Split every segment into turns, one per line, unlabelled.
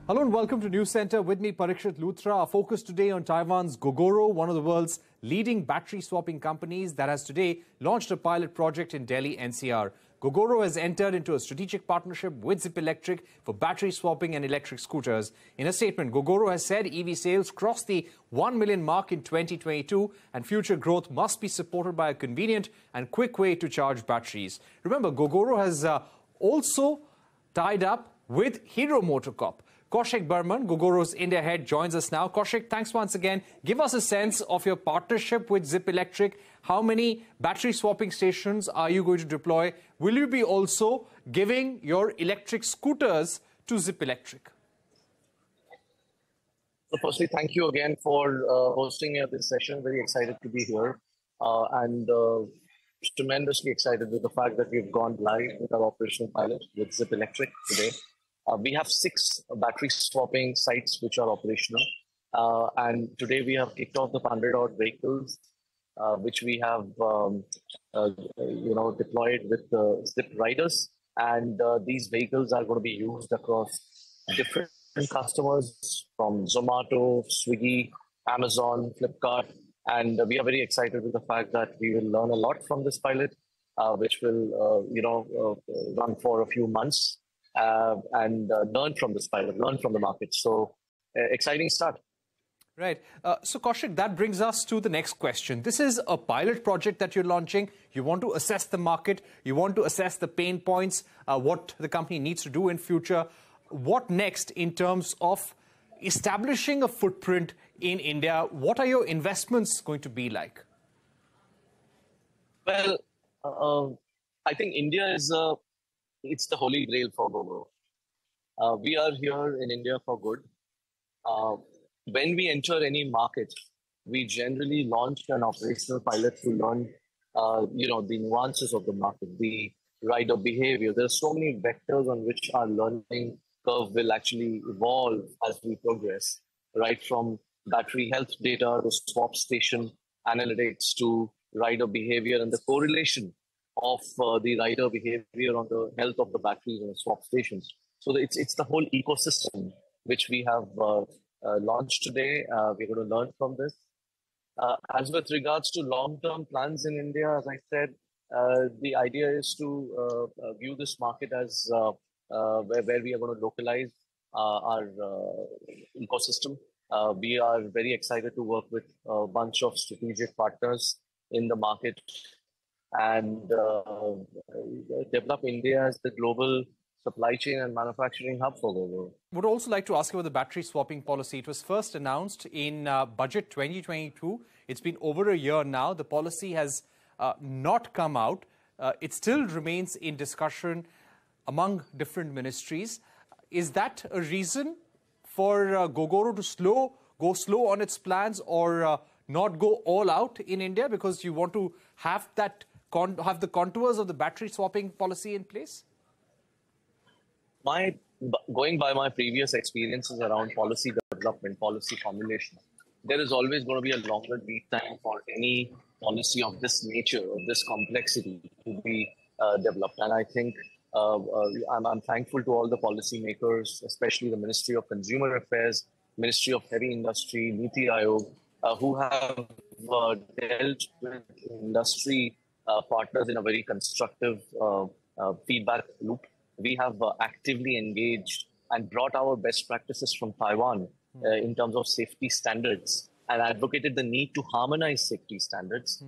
Hello and welcome to Newscentre. With me, Parikshit Luthra. Our focus today on Taiwan's Gogoro, one of the world's leading battery swapping companies that has today launched a pilot project in Delhi NCR. Gogoro has entered into a strategic partnership with Zip Electric for battery swapping and electric scooters. In a statement, Gogoro has said EV sales crossed the 1 million mark in 2022 and future growth must be supported by a convenient and quick way to charge batteries. Remember, Gogoro has also tied up with Hero MotoCorp. Kaushik Burman, Gogoros India head, joins us now. Kaushik, thanks once again. Give us a sense of your partnership with Zip Electric. How many battery swapping stations are you going to deploy? Will you be also giving your electric scooters to Zip Electric?
So firstly, thank you again for hosting this session. Very excited to be here and tremendously excited with the fact that we've gone live with our operational pilot with Zip Electric today. We have 6 battery swapping sites which are operational, and today we have kicked off the 100-odd vehicles which we have deployed with Zip riders, and these vehicles are going to be used across different customers from Zomato, Swiggy, Amazon, Flipkart, and we are very excited with the fact that we will learn a lot from this pilot, which will run for a few months. And learn from this pilot, learn from the market. So, exciting start.
Right. So, Kaushik, that brings us to the next question. This is a pilot project that you're launching. You want to assess the market. You want to assess the pain points, what the company needs to do in future. What next in terms of establishing a footprint in India? What are your investments going to be like?
Well, I think India is it's the holy grail for Gogoro. We are here in India for good. When we enter any market, we generally launch an operational pilot to learn, the nuances of the market, the rider behavior. There are so many vectors on which our learning curve will actually evolve as we progress, right from battery health data to swap station analytics to rider behavior and the correlation of the rider behavior on the health of the batteries and the swap stations. So it's the whole ecosystem which we have launched today. We're going to learn from this. As with regards to long-term plans in India, as I said, the idea is to view this market as where we are going to localize our ecosystem. We are very excited to work with a bunch of strategic partners in the market and develop India as the global supply chain and manufacturing hub for Gogoro.
Would also like to ask you about the battery swapping policy. It was first announced in Budget 2022. It's been over a year now. The policy has not come out. It still remains in discussion among different ministries. Is that a reason for Gogoro to go slow on its plans or not go all out in India because you want to have that have the contours of the battery swapping policy in place?
Going by my previous experiences around policy development, policy formulation, there is always going to be a longer lead time for any policy of this nature, of this complexity to be developed. And I think I'm thankful to all the policymakers, especially the Ministry of Consumer Affairs, Ministry of Heavy Industry, Niti Aayog, who have dealt with industry partners in a very constructive feedback loop. We have actively engaged and brought our best practices from Taiwan in terms of safety standards and advocated the need to harmonize safety standards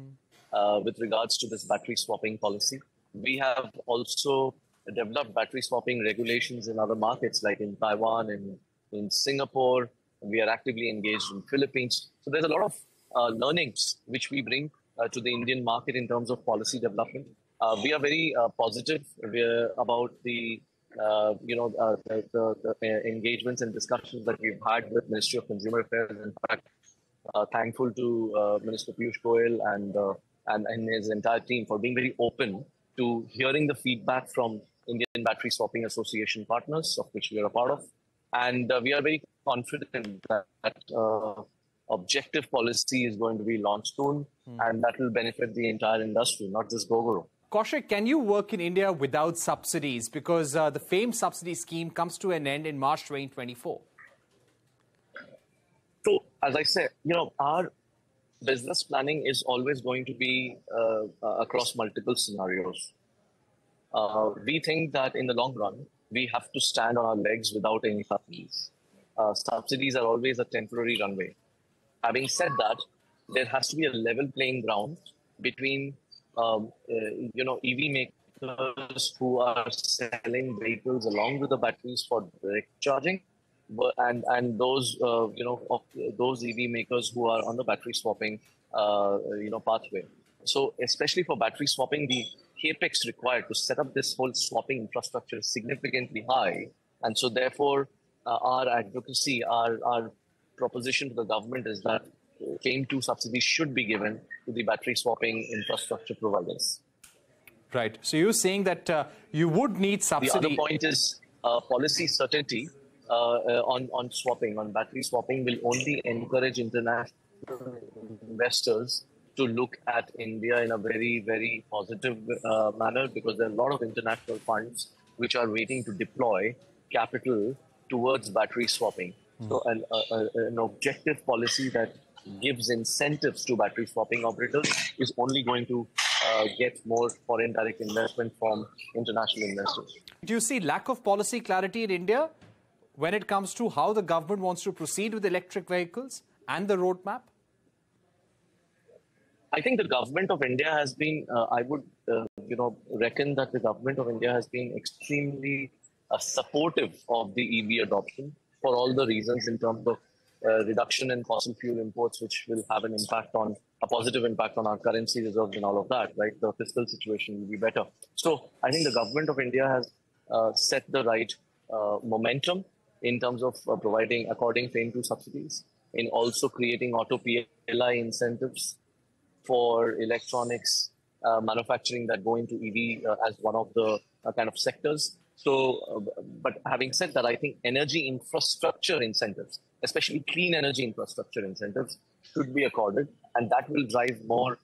with regards to this battery swapping policy. We have also developed battery swapping regulations in other markets like in Taiwan and in Singapore. We are actively engaged in Philippines. So there's a lot of learnings which we bring to the Indian market in terms of policy development. We are very positive about the engagements and discussions that we've had with Ministry of Consumer Affairs. In fact, thankful to Minister Piyush Goyal and his entire team for being very open to hearing the feedback from Indian Battery Swapping Association partners, of which we are a part of. And we are very confident that objective policy is going to be launched soon, and that will benefit the entire industry, not just Gogoro.
Kaushik, can you work in India without subsidies? Because the famed subsidy scheme comes to an end in March 2024.
So, as I said, our business planning is always going to be across multiple scenarios. We think that in the long run, we have to stand on our legs without any subsidies. Subsidies are always a temporary runway. Having said that, there has to be a level playing ground between, EV makers who are selling vehicles along with the batteries for direct charging, and those, of those EV makers who are on the battery swapping, pathway. So, especially for battery swapping, the capex required to set up this whole swapping infrastructure is significantly high, and so therefore, our advocacy, our proposition to the government is that FAME 2 subsidies should be given to the battery swapping infrastructure providers.
Right. So you're saying that you would need subsidy.
The other point is policy certainty on swapping, on battery swapping, will only encourage international investors to look at India in a very, very positive manner, because there are a lot of international funds which are waiting to deploy capital towards battery swapping. So an objective policy that gives incentives to battery swapping operators is only going to get more foreign direct investment from international investors.
Do you see lack of policy clarity in India when it comes to how the government wants to proceed with electric vehicles and the roadmap?
I think the government of India has been, I would, reckon that the government of India has been extremely supportive of the EV adoption for all the reasons in terms of reduction in fossil fuel imports, which will have a positive impact on our currency reserves and all of that, right? The fiscal situation will be better. So I think the government of India has set the right momentum in terms of providing according FAME 2 subsidies, in also creating auto PLI incentives for electronics manufacturing that go into EV as one of the kind of sectors. So, but having said that, I think energy infrastructure incentives, especially clean energy infrastructure incentives, should be accorded, and that will drive more,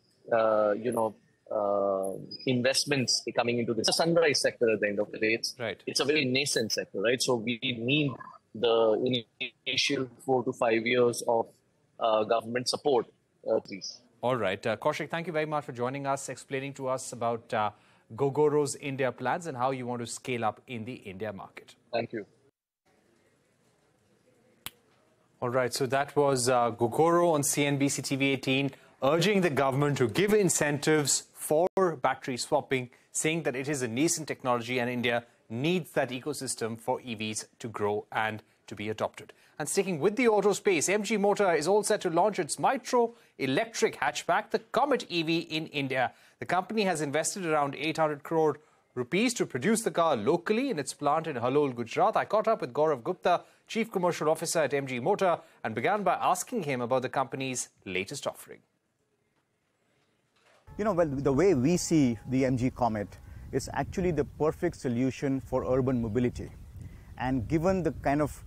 investments coming into this. It's a sunrise sector at the end of the day. It's a very nascent sector, right? So we need the initial 4 to 5 years of government support, please.
All right. Kaushik, thank you very much for joining us, explaining to us about Gogoros India plans and how you want to scale up in the India market.
Thank you.
All right. So that was Gogoro on CNBC-TV18 urging the government to give incentives for battery swapping, saying that it is a nascent technology and India needs that ecosystem for EVs to grow and to be adopted. And sticking with the auto space, MG Motor is all set to launch its Metro electric hatchback, the Comet EV, in India. The company has invested around 800 crore rupees to produce the car locally in its plant in Halol, Gujarat. I caught up with Gaurav Gupta, Chief Commercial Officer at MG Motor, and began by asking him about the company's latest offering.
Well, the way we see the MG Comet is actually the perfect solution for urban mobility. And given the kind of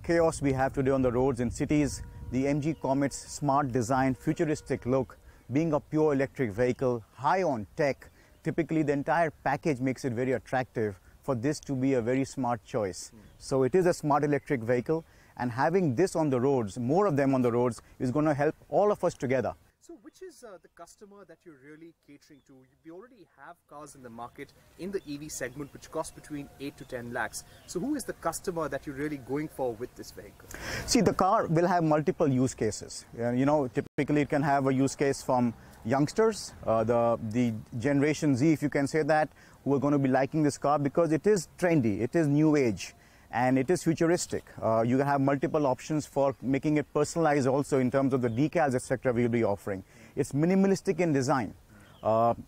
chaos we have today on the roads in cities, the MG Comet's smart design, futuristic look, being a pure electric vehicle, high on tech, typically the entire package makes it very attractive for this to be a very smart choice. So it is a smart electric vehicle, and having this on the roads, more of them on the roads, is going to help all of us together.
So which is the customer that you're really catering to? We already have cars in the market in the EV segment which cost between 8 to 10 lakhs. So who is the customer that you're really going for with this vehicle?
See, the car will have multiple use cases. Typically it can have a use case from youngsters, the Generation Z, if you can say that, who are going to be liking this car because it is trendy, it is new age, and it is futuristic. You have multiple options for making it personalized also in terms of the decals, etc. we will be offering. It's minimalistic in design.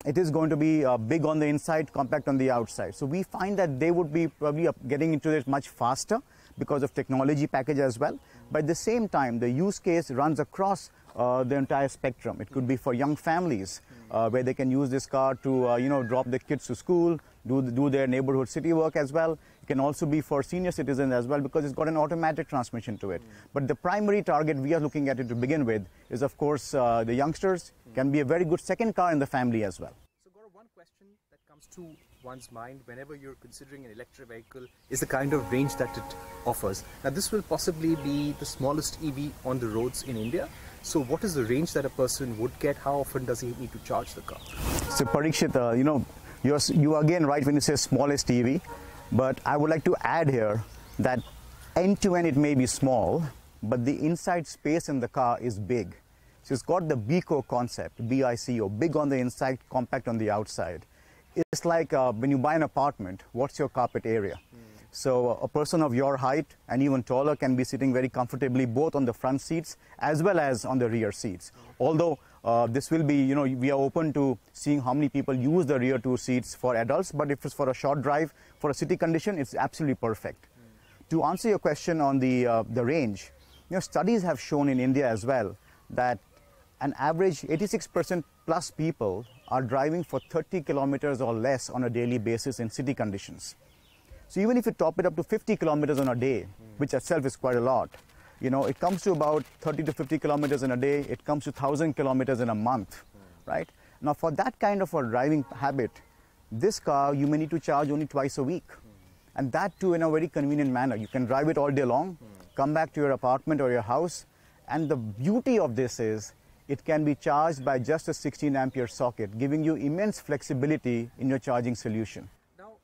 It is going to be big on the inside, compact on the outside. So we find that they would be probably getting into it much faster because of technology package as well. But at the same time, the use case runs across the entire spectrum. It could be for young families where they can use this car to drop their kids to school, do their neighborhood city work as well. It can also be for senior citizens as well because it's got an automatic transmission to it. But the primary target we are looking at it to begin with is, of course, the youngsters. Can be a very good second car in the family as well.
So, Gaurav, one question. comes to one's mind whenever you're considering an electric vehicle is the kind of range that it offers. Now, this will possibly be the smallest EV on the roads in India. So what is the range that a person would get? How often does he need to charge the car?
So Parikshit, you are again right when you say smallest EV, but I would like to add here that end-to-end it may be small, but the inside space in the car is big. So it's got the BICO concept, B-I-C-O, big on the inside, compact on the outside. It's like when you buy an apartment, what's your carpet area? So a person of your height and even taller can be sitting very comfortably both on the front seats as well as on the rear seats. Although this will be, we are open to seeing how many people use the rear two seats for adults, but if it's for a short drive, for a city condition, it's absolutely perfect. To answer your question on the range, studies have shown in India as well that an average 86% plus people are driving for 30 kilometers or less on a daily basis in city conditions. So even if you top it up to 50 kilometers on a day, which itself is quite a lot, it comes to about 30 to 50 kilometers in a day, it comes to 1,000 kilometers in a month, right? Now for that kind of a driving habit, this car you may need to charge only twice a week. And that too in a very convenient manner. You can drive it all day long, come back to your apartment or your house. And the beauty of this is it can be charged by just a 16 ampere socket, giving you immense flexibility in your charging solution.
Now,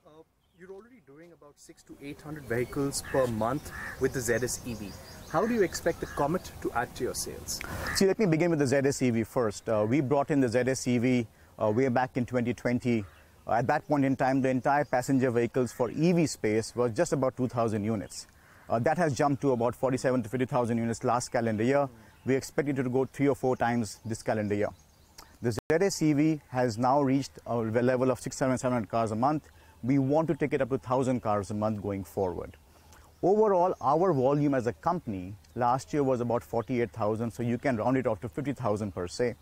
you're already doing about 600 to 800 vehicles per month with the ZS EV. How do you expect the Comet to add to your sales?
See, let me begin with the ZS EV first. We brought in the ZS EV way back in 2020. At that point in time, the entire passenger vehicles for EV space was just about 2,000 units. That has jumped to about 47 to 50,000 units last calendar year. We expect it to go 3 or 4 times this calendar year. The ZS EV has now reached a level of 600, 700 cars a month. We want to take it up to 1,000 cars a month going forward. Overall, our volume as a company last year was about 48,000, so you can round it off to 50,000 per se.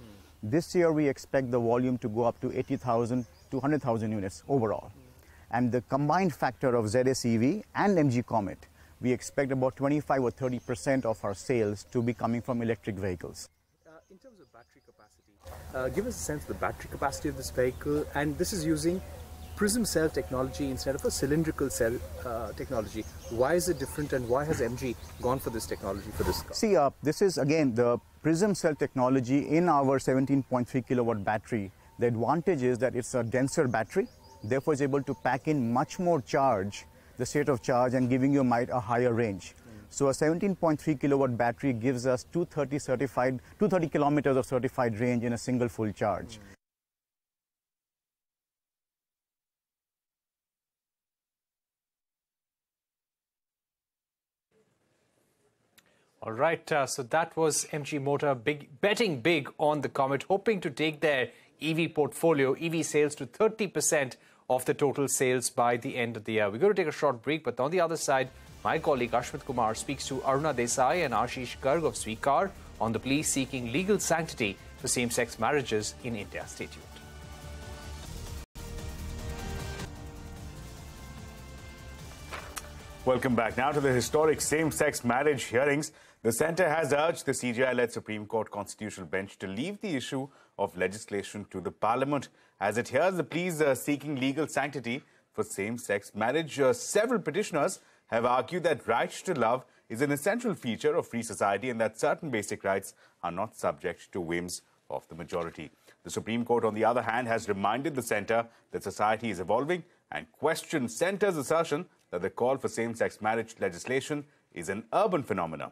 This year, we expect the volume to go up to 80,000 to 100,000 units overall. And the combined factor of ZS EV and MG Comet, we expect about 25 or 30% of our sales to be coming from electric vehicles.
In terms of battery capacity, give us a sense of the battery capacity of this vehicle, and this is using prism cell technology instead of a cylindrical cell technology. Why is it different, and why has MG gone for this technology for this car?
See, this is again the prism cell technology in our 17.3 kilowatt battery. The advantage is that it's a denser battery, therefore it's able to pack in much more charge, the state of charge, and giving you a higher range. So a 17.3 kilowatt battery gives us 230 kilometers of certified range in a single full charge.
All right, so that was MG Motor betting big on the Comet, hoping to take their EV portfolio, EV sales to 30% of the total sales by the end of the year. We're going to take a short break, but on the other side, my colleague Ashmit Kumar speaks to Aruna Desai and Ashmit Garg of Swikar on the plea seeking legal sanctity for same-sex marriages in India. Stay tuned.
Welcome back. Now to the historic same-sex marriage hearings. The centre has urged the CJI-led Supreme Court Constitutional Bench to leave the issue of legislation to the Parliament as it hears the pleas seeking legal sanctity for same-sex marriage. Several petitioners have argued that right to love is an essential feature of free society and that certain basic rights are not subject to whims of the majority. The Supreme Court, on the other hand, has reminded the centre that society is evolving and questioned centre's assertion that the call for same-sex marriage legislation is an urban phenomenon.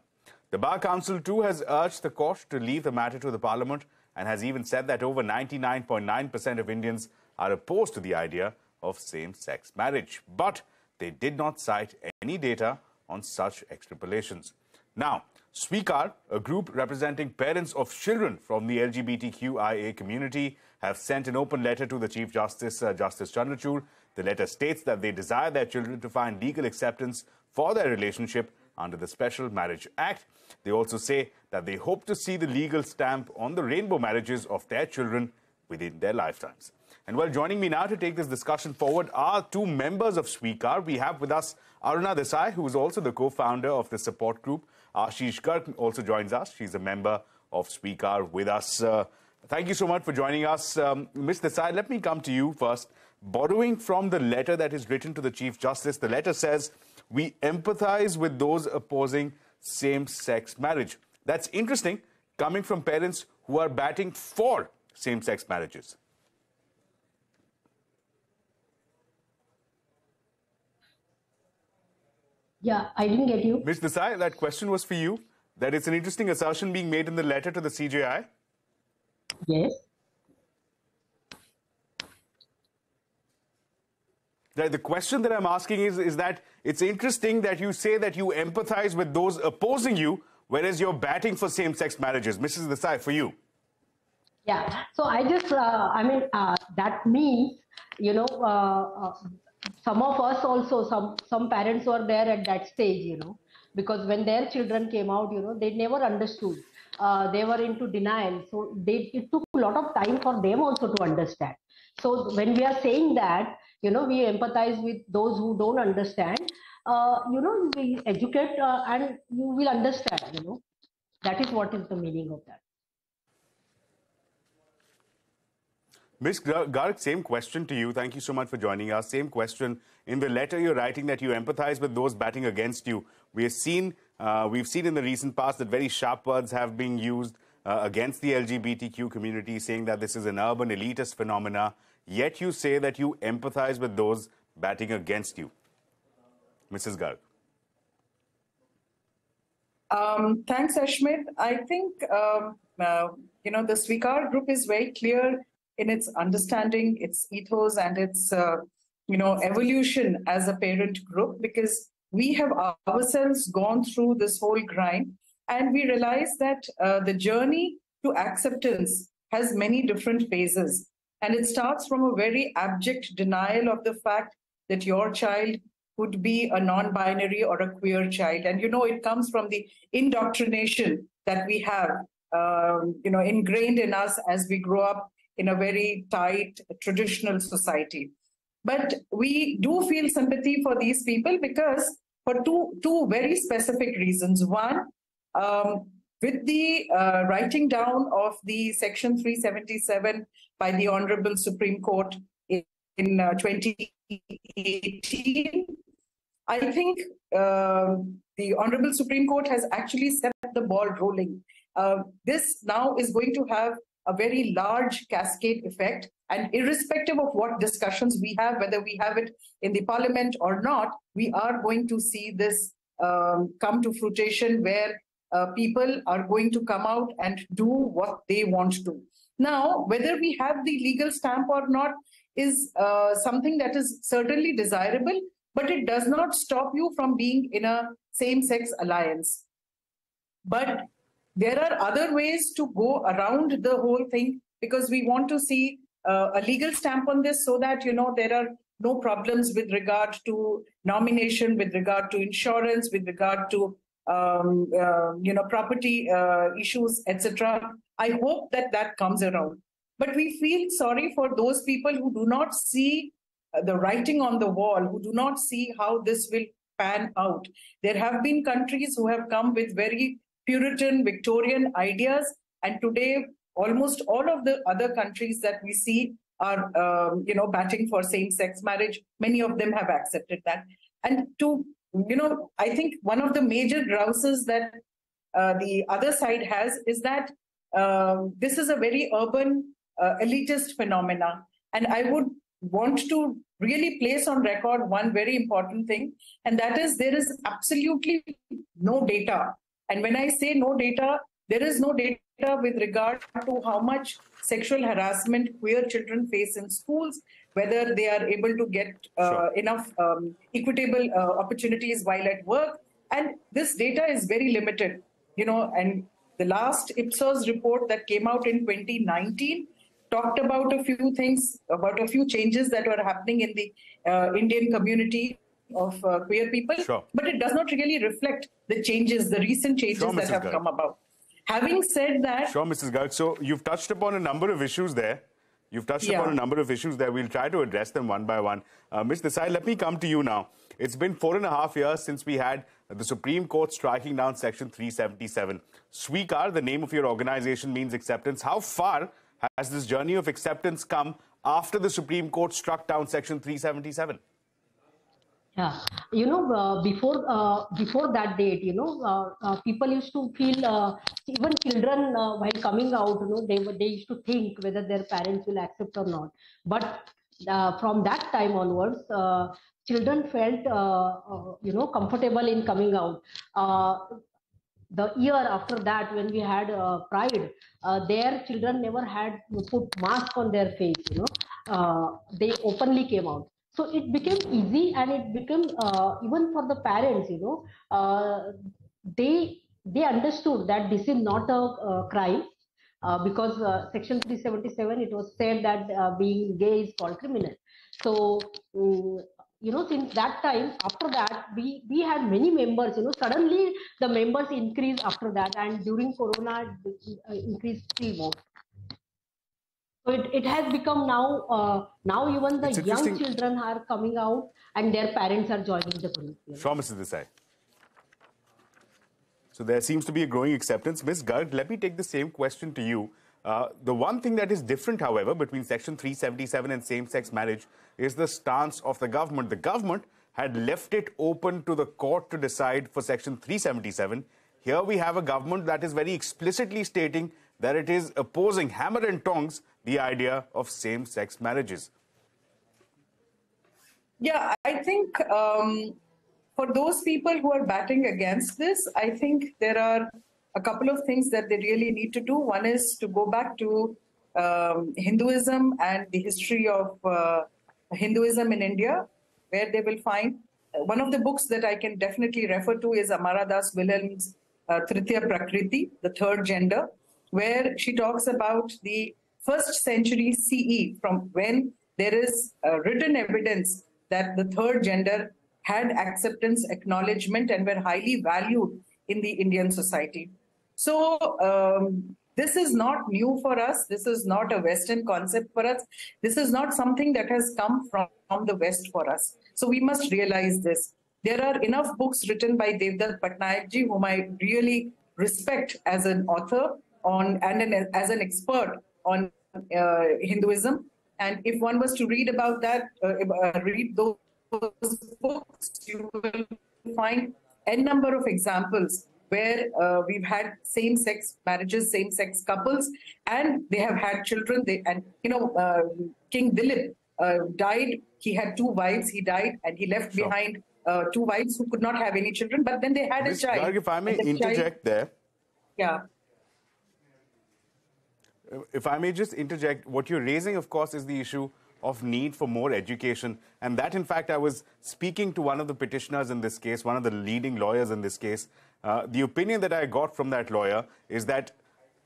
The Bar Council too has urged the court to leave the matter to the Parliament and has even said that over 99.9% of Indians are opposed to the idea of same-sex marriage. But they did not cite any data on such extrapolations. Now, Swikar, a group representing parents of children from the LGBTQIA community, have sent an open letter to the Chief Justice, Justice Chandrachud. The letter states that they desire their children to find legal acceptance for their relationship under the Special Marriage Act. They also say that they hope to see the legal stamp on the rainbow marriages of their children within their lifetimes. And well, joining me now to take this discussion forward are two members of Swikar. We have with us Aruna Desai, who is also the co-founder of the support group. Ashmit Garg also joins us. She's a member of Swikar with us. Thank you so much for joining us. Ms. Desai, let me come to you first. borrowing from the letter that is written to the Chief Justice. The letter says, "We empathize with those opposing same-sex marriage." That's interesting, coming from parents who are batting for same-sex marriages.
Yeah, I didn't get you.
Ms. Desai, that question was for you, that it's an interesting assertion being made in the letter to the CJI.
Yes.
The question that I'm asking is that it's interesting that you say that you empathize with those opposing you, whereas you're batting for same-sex marriages. Mrs. Desai, for you.
Yeah. So I just, that means, some of us also, some parents were there at that stage, because when their children came out, they never understood. They were into denial. So it took a lot of time for them also to understand. So when we are saying that, we empathize with those who don't understand, we educate and you will understand, That is what is the meaning of that.
Ms. Garg, same question to you. Thank you so much for joining us. Same question. In the letter, you're writing that you empathize with those batting against you. We've seen in the recent past that very sharp words have been used against the LGBTQ community, saying that this is an urban elitist phenomena. Yet you say that you empathize with those batting against you. Mrs. Garg.
Thanks, Ashmit. I think, the Swikar group is very clear in its understanding, its ethos, and its, evolution as a parent group, because we have ourselves gone through this whole grind, and we realize that the journey to acceptance has many different phases. And it starts from a very abject denial of the fact that your child could be a non-binary or a queer child. And, it comes from the indoctrination that we have, ingrained in us as we grow up in a very tight, traditional society. But we do feel sympathy for these people because for two very specific reasons. One, with the writing down of the Section 377 by the Honorable Supreme Court in 2018, I think the Honorable Supreme Court has actually set the ball rolling. This now is going to have a very large cascade effect, and irrespective of what discussions we have, whether we have it in the parliament or not, we are going to see this come to fruition where people are going to come out and do what they want to. Now, whether we have the legal stamp or not is something that is certainly desirable, but it does not stop you from being in a same-sex alliance. But there are other ways to go around the whole thing, because we want to see a legal stamp on this so that, there are no problems with regard to nomination, with regard to insurance, with regard to, property issues, etc. I hope that comes around. But we feel sorry for those people who do not see the writing on the wall, who do not see how this will pan out. There have been countries who have come with very Puritan, Victorian ideas, and today almost all of the other countries that we see are, batting for same-sex marriage. Many of them have accepted that. And I think one of the major grouses that the other side has is that this is a very urban, elitist phenomena. And I would want to really place on record one very important thing, and that is there is absolutely no data. And when I say no data, there is no data with regard to how much sexual harassment queer children face in schools, whether they are able to get enough equitable opportunities while at work. And this data is very limited, and the last Ipsos report that came out in 2019 talked about a few things, about a few changes that were happening in the Indian community of queer people, but it does not really reflect the changes, the recent changes that have come about. Having said that...
Sure, Mrs. Garg. So you've touched upon a number of issues there. We'll try to address them one by one. Ms. Desai, let me come to you now. It's been 4.5 years since we had the Supreme Court striking down Section 377. Swikar, the name of your organization, means acceptance. How far has this journey of acceptance come after the Supreme Court struck down Section 377?
Yeah, before that date, people used to feel, even children while coming out, they used to think whether their parents will accept or not. But from that time onwards, children felt, comfortable in coming out. The year after that, when we had Pride, their children never had put mask on their face. They openly came out. So it became easy, and it became even for the parents. They understood that this is not a crime. Because Section 377, it was said that being gay is called criminal. So, since that time, after that, we had many members. Suddenly the members increased after that, and during Corona, increased still more. So it has become now. Now even the young children are coming out, and their parents are joining the group.
Sure, Mrs. Desai. So there seems to be a growing acceptance. Ms. Garg, let me take the same question to you. The one thing that is different, however, between Section 377 and same-sex marriage is the stance of the government. The government had left it open to the court to decide for Section 377. Here we have a government that is very explicitly stating that it is opposing, hammer and tongs, the idea of same-sex marriages.
Yeah, I think for those people who are batting against this, I think there are a couple of things that they really need to do. One is to go back to Hinduism and the history of Hinduism in India, where they will find one of the books that I can definitely refer to is Amara Das Williams' Tritiya Prakriti, the third gender, where she talks about the 1st century CE, from when there is written evidence that the third gender had acceptance, acknowledgement, and were highly valued in the Indian society. So this is not new for us. This is not a Western concept for us. This is not something that has come from the West for us. So we must realize this. There are enough books written by Devdutt Patnaikji, whom I really respect as an author and as an expert on Hinduism. And if one was to read about that, read those books, you will find a number of examples where we've had same-sex marriages, same-sex couples, and they have had children. King Dilip died. He had 2 wives. He died, and he left behind 2 wives who could not have any children. But then they had a child.
Garg, if I may interject there.
Yeah.
If I may just interject, what you're raising, of course, is the issue of need for more education. And that, in fact, I was speaking to one of the petitioners in this case, one of the leading lawyers in this case. The opinion that I got from that lawyer is that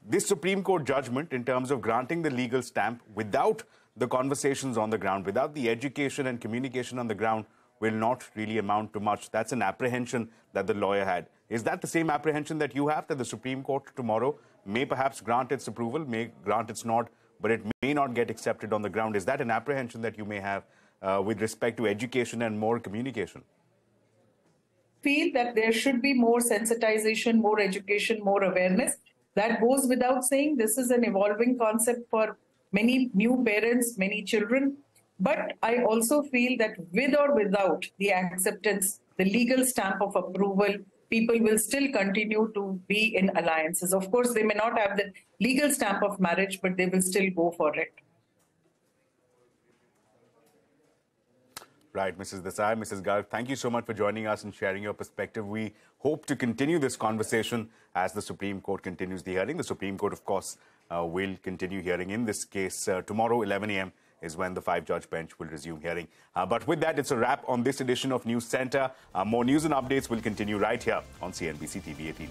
this Supreme Court judgment, in terms of granting the legal stamp without the conversations on the ground, without the education and communication on the ground, will not really amount to much. That's an apprehension that the lawyer had. Is that the same apprehension that you have, that the Supreme Court tomorrow may perhaps grant its approval, may grant its nod, but it may not get accepted on the ground? Is that an apprehension that you may have with respect to education and more communication?
Feel that there should be more sensitization, more education, more awareness. That goes without saying. This is an evolving concept for many new parents, many children. But I also feel that with or without the acceptance, the legal stamp of approval, people will still continue to be in alliances. Of course, they may not have the legal stamp of marriage, but they will still go for it.
Right, Mrs. Desai, Mrs. Garg, thank you so much for joining us and sharing your perspective. We hope to continue this conversation as the Supreme Court continues the hearing. The Supreme Court, of course, will continue hearing in this case. Tomorrow, 11 a.m. is when the 5-judge bench will resume hearing. But with that, it's a wrap on this edition of News Centre. More news and updates will continue right here on CNBC-TV18.